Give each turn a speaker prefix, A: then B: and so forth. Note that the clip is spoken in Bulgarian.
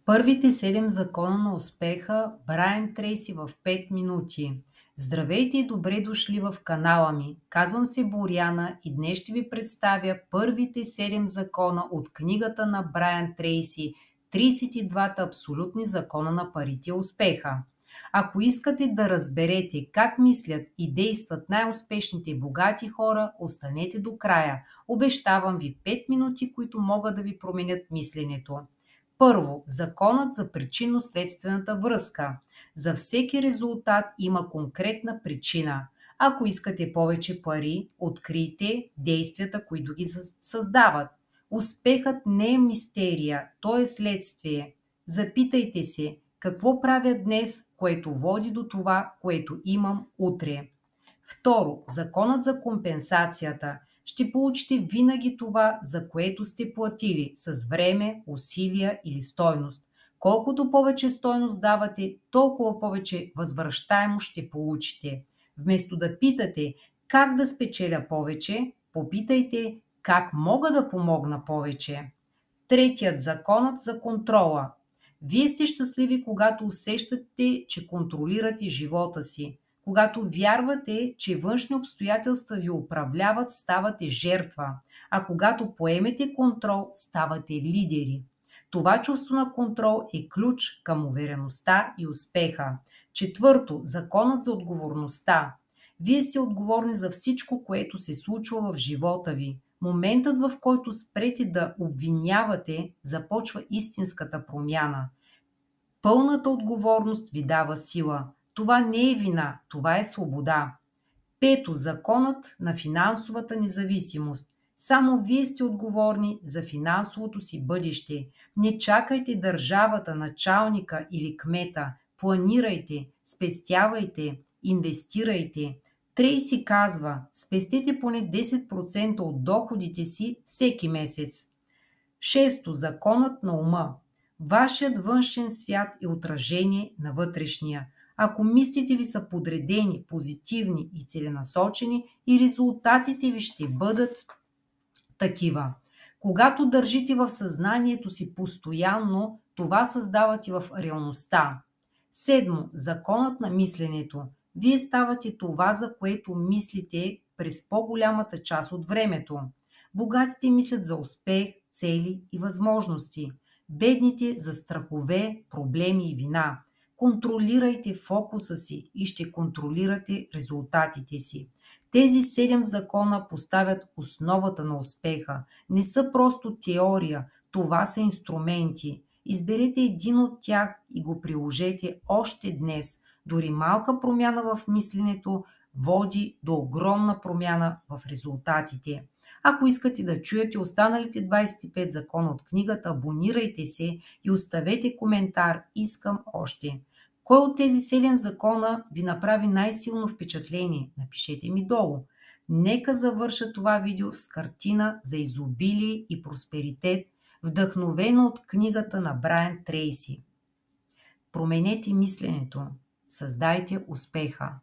A: Първите 7 закона на успеха. Брайан Трейси в 5 минути. Здравейте и добре дошли в канала ми. Казвам се Боряна и днес ще ви представя първите 7 закона от книгата на Брайан Трейси «32-та абсолютни закона на парите и успеха». Ако искате да разберете как мислят и действат най-успешните и богати хора, останете до края. Обещавам ви 5 минути, които могат да ви променят мисленето. Първо, законът за причинно-следствената връзка. За всеки резултат има конкретна причина. Ако искате повече пари, открийте действията, които ги създават. Успехът не е мистерия, то е следствие. Запитайте се, какво правя днес, което води до това, което имам утре. Второ, законът за компенсацията. Ще получите винаги това, за което сте платили, с време, усилия или стойност. Колкото повече стойност давате, толкова повече възвръщаемо ще получите. Вместо да питате как да спечеля повече, попитайте как мога да помогна повече. Третият, законът за контрола. Вие сте щастливи, когато усещате, че контролирате живота си. Когато вярвате, че външни обстоятелства ви управляват, ставате жертва, а когато поемете контрол, ставате лидери. Това чувство на контрол е ключ към увереността и успеха. Четвърто, законът за отговорността. Вие сте отговорни за всичко, което се случва в живота ви. Моментът, в който спрете да обвинявате, започва истинската промяна. Пълната отговорност ви дава сила. Това не е вина, това е свобода. Пето, законът на финансовата независимост. Само вие сте отговорни за финансовото си бъдеще. Не чакайте държавата, началника или кмета. Планирайте, спестявайте, инвестирайте. Трейси казва, спестете поне 10% от доходите си всеки месец. Шесто, законът на ума. Вашият външен свят е отражение на вътрешния. Ако мислите ви са подредени, позитивни и целенасочени, и резултатите ви ще бъдат такива. Когато държите в съзнанието си постоянно, това създавате в реалността. Седмо, законът на мисленето. Вие ставате това, за което мислите през по-голямата част от времето. Богатите мислят за успех, цели и възможности. Бедните за страхове, проблеми и вина. Контролирайте фокуса си и ще контролирате резултатите си. Тези 7 закона поставят основата на успеха. Не са просто теория, това са инструменти. Изберете един от тях и го приложете още днес. Дори малка промяна в мисленето води до огромна промяна в резултатите. Ако искате да чуете останалите 25 закона от книгата, абонирайте се и оставете коментар «Искам още». Кой от тези 7 закона ви направи най-силно впечатление? Напишете ми долу. Нека завърша това видео с картина за изобилие и просперитет, вдъхновено от книгата на Брайан Трейси. Променете мисленето, създайте успеха.